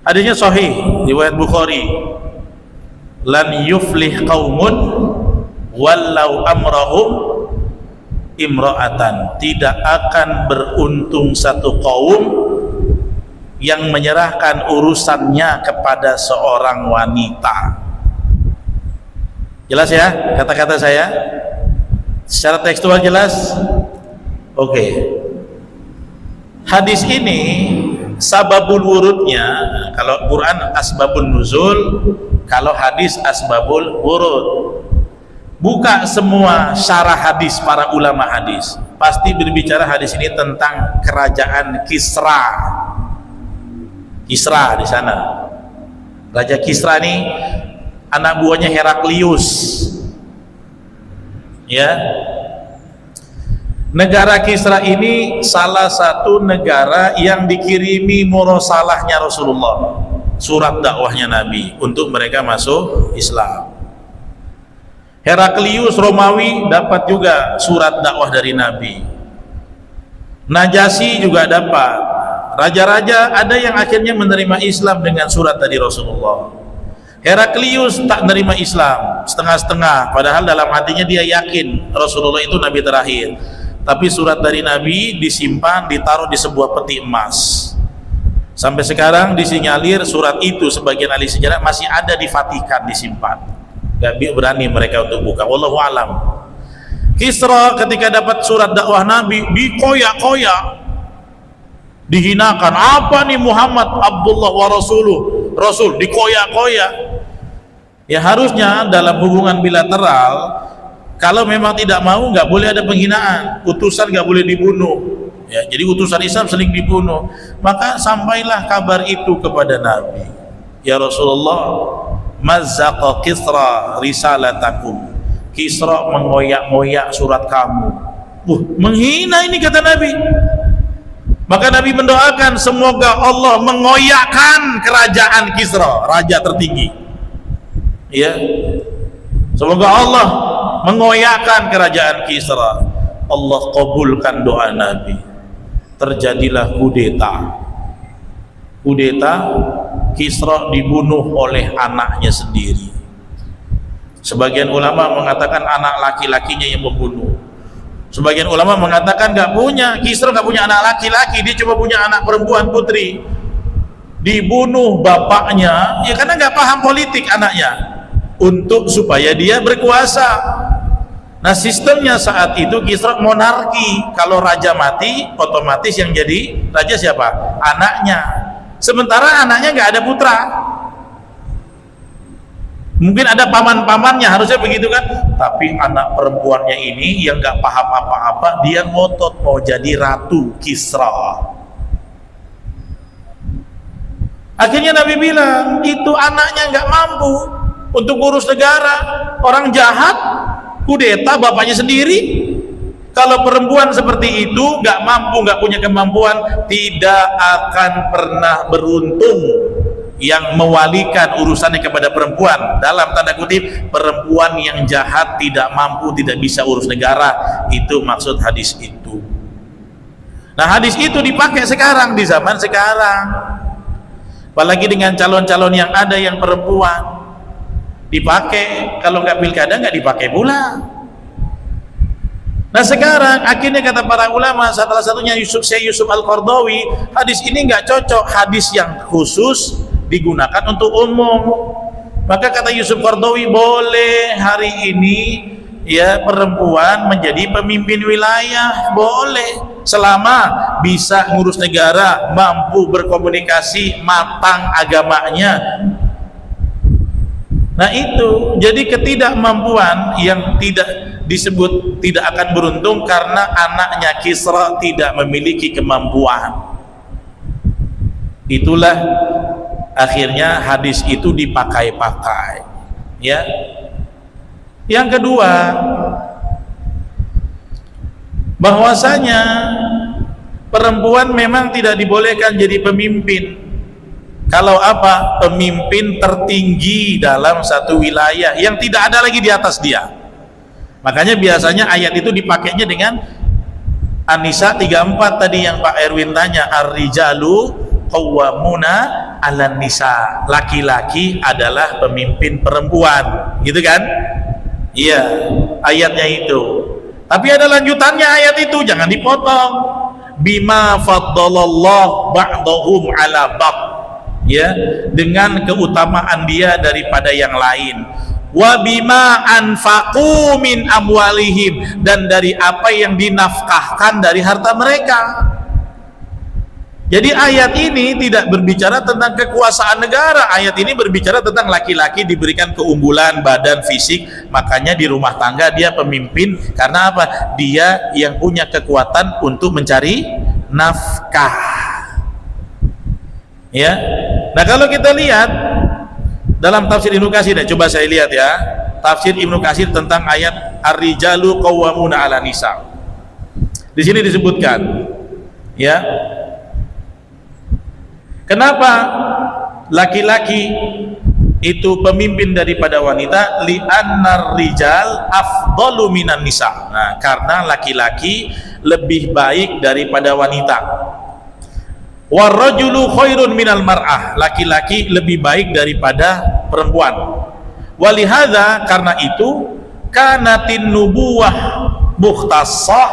Hadisnya sahih riwayat Bukhari. Lan yuflih qaumun wallau amrahum imra'atan. Tidak akan beruntung satu kaum yang menyerahkan urusannya kepada seorang wanita. Jelas ya kata-kata saya? Secara tekstual jelas? Oke. Hadis ini sababul wurudnya, kalau Quran asbabun nuzul, kalau hadis asbabul wurud. Buka semua syarah hadis para ulama hadis, pasti berbicara hadis ini tentang kerajaan Kisra. Kisra di sana. Raja Kisra ini anak buahnya Heraklius. Ya. Negara Kisra ini salah satu negara yang dikirimi mursalahnya Rasulullah, surat dakwahnya Nabi untuk mereka masuk Islam. Heraklius Romawi dapat juga surat dakwah dari Nabi. Najasyi juga dapat. Raja-raja ada yang akhirnya menerima Islam dengan surat dari Rasulullah. Heraklius tak menerima Islam, setengah-setengah, padahal dalam hatinya dia yakin Rasulullah itu Nabi terakhir. Tapi surat dari Nabi disimpan, ditaruh di sebuah peti emas. Sampai sekarang disinyalir surat itu, sebagian ahli sejarah, masih ada di Vatikan disimpan. Gak berani mereka untuk buka. Wallahu alam. Kisra ketika dapat surat dakwah Nabi dikoyak-koyak, dihinakan. Apa nih Muhammad Abdullah wa Rasuluh, Rasul, dikoyak-koyak. Ya harusnya dalam hubungan bilateral, kalau memang tidak mau, nggak boleh ada penghinaan. Utusan nggak boleh dibunuh. Ya, jadi utusan Islam sering dibunuh. Maka sampailah kabar itu kepada Nabi. Ya Rasulullah, mazzaqa Kisra risalatakum. Kisra mengoyak-ngoyak surat kamu. Menghina ini kata Nabi. Maka Nabi mendoakan semoga Allah mengoyakkan kerajaan Kisra, raja tertinggi. Ya, semoga Allah mengoyakkan kerajaan Kisra. Allah kabulkan doa Nabi. Terjadilah kudeta. Kisra dibunuh oleh anaknya sendiri. Sebagian ulama mengatakan anak laki-lakinya yang membunuh. Sebagian ulama mengatakan Kisra nggak punya anak laki-laki, dia cuma punya anak perempuan putri. Dibunuh bapaknya, ya karena nggak paham politik anaknya, supaya dia berkuasa. Nah sistemnya saat itu Kisra monarki, kalau raja mati otomatis yang jadi raja siapa? Anaknya. Sementara anaknya nggak ada putra. Mungkin ada paman-pamannya, harusnya begitu kan? Tapi anak perempuannya ini yang nggak paham apa-apa, dia ngotot mau jadi ratu Kisra. Akhirnya Nabi bilang, itu anaknya nggak mampu untuk ngurus negara, orang jahat, kudeta bapaknya sendiri. Kalau perempuan seperti itu nggak mampu, nggak punya kemampuan, tidak akan pernah beruntung yang mewalikan urusannya kepada perempuan. Dalam tanda kutip, perempuan yang jahat, tidak mampu, tidak bisa urus negara. Itu maksud hadis itu. Nah hadis itu dipakai sekarang, di zaman sekarang, apalagi dengan calon-calon yang ada yang perempuan. Dipakai, kalau nggak pilkada nggak dipakai pula. Nah sekarang akhirnya kata para ulama, salah satunya Syekh Yusuf Al-Qardawi, hadis ini nggak cocok, hadis yang khusus digunakan untuk umum. Maka kata Yusuf Qardawi, boleh hari ini ya perempuan menjadi pemimpin wilayah, boleh, selama bisa ngurus negara, mampu berkomunikasi, matang agamanya. Nah itu, jadi ketidakmampuan yang tidak disebut tidak akan beruntung karena anaknya Kisra tidak memiliki kemampuan. Itulah akhirnya hadis itu dipakai-pakai. Ya. Yang kedua, bahwasanya perempuan memang tidak dibolehkan jadi pemimpin. Kalau apa? Pemimpin tertinggi dalam satu wilayah yang tidak ada lagi di atas dia. Makanya biasanya ayat itu dipakainya dengan An-Nisa 34 tadi yang Pak Erwin tanya, ar-rijalu qawwamuna 'alan nisa, laki-laki adalah pemimpin perempuan, gitu kan? Iya, ayatnya itu. Tapi ada lanjutannya ayat itu, jangan dipotong. Bima faddalallahu ba'dahum 'ala ba'd, ya, dengan keutamaan dia daripada yang lain. Wa bima anfaqu min amwalihim, dan dari apa yang dinafkahkan dari harta mereka. Jadi ayat ini tidak berbicara tentang kekuasaan negara. Ayat ini berbicara tentang laki-laki diberikan keunggulan badan fisik, makanya di rumah tangga dia pemimpin. Karena apa? Dia yang punya kekuatan untuk mencari nafkah. Ya. Nah, kalau kita lihat dalam tafsir Ibnu Katsir, coba saya lihat ya. Tafsir Ibnu Katsir tentang ayat ar-rijalu qawwamuna 'ala nisa. Di sini disebutkan, ya, kenapa laki-laki itu pemimpin daripada wanita? Li'annar rijal afdalu minan nisa. Nah, karena laki-laki lebih baik daripada wanita. Warrajulu khairun minal mar'ah, laki-laki lebih baik daripada perempuan. Walihadza, karena itu, kanatin nubuwah mukhtassah,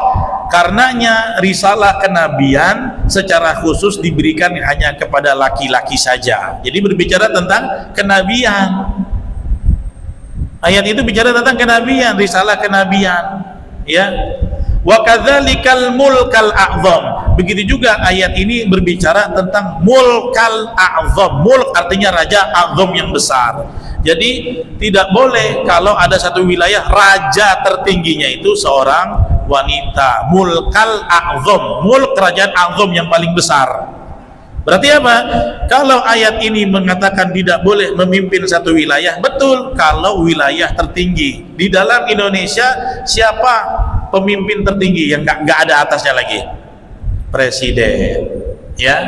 karenanya risalah kenabian secara khusus diberikan hanya kepada laki-laki saja. Jadi berbicara tentang kenabian. Ayat itu bicara tentang kenabian, risalah kenabian, ya. Wa kadzalikal mulkal a'zam. Begitu juga ayat ini berbicara tentang mulkal a'zam. Mulk artinya raja, a'zam yang besar. Jadi tidak boleh kalau ada satu wilayah raja tertingginya itu seorang wanita. Mulkal a'zam, mulk kerajaan a'zam yang paling besar. Berarti apa? Kalau ayat ini mengatakan tidak boleh memimpin satu wilayah, betul kalau wilayah tertinggi. Di dalam Indonesia siapa pemimpin tertinggi yang nggak ada atasnya lagi? Presiden, ya.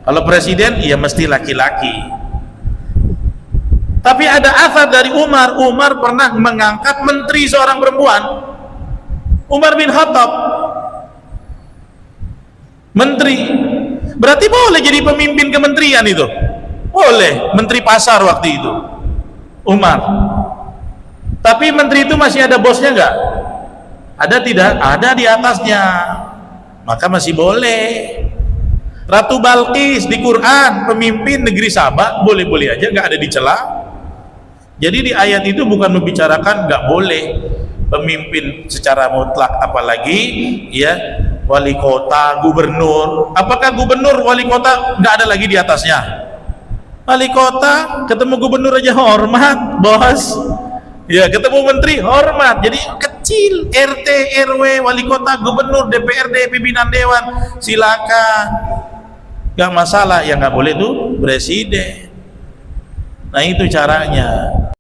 Kalau presiden ya mesti laki-laki. Tapi ada asar dari Umar pernah mengangkat menteri seorang perempuan. Umar bin Khattab, menteri. Berarti boleh jadi pemimpin kementerian itu? Boleh, menteri pasar waktu itu Umar. Tapi menteri itu masih ada bosnya nggak? Ada tidak? Ada di atasnya, maka masih boleh. Ratu Balqis di Quran pemimpin negeri Sabah, boleh-boleh aja, nggak ada dicela. Jadi di ayat itu bukan membicarakan nggak boleh pemimpin secara mutlak, apalagi ya wali kota, gubernur. Apakah gubernur, wali kota nggak ada lagi di atasnya? Wali kota ketemu gubernur aja hormat, bos. Ya, ketemu menteri hormat. Jadi kecil, RT, RW, wali kota, gubernur, DPRD, pimpinan dewan, silakan, nggak masalah. Yang nggak boleh tuh presiden. Nah, itu caranya.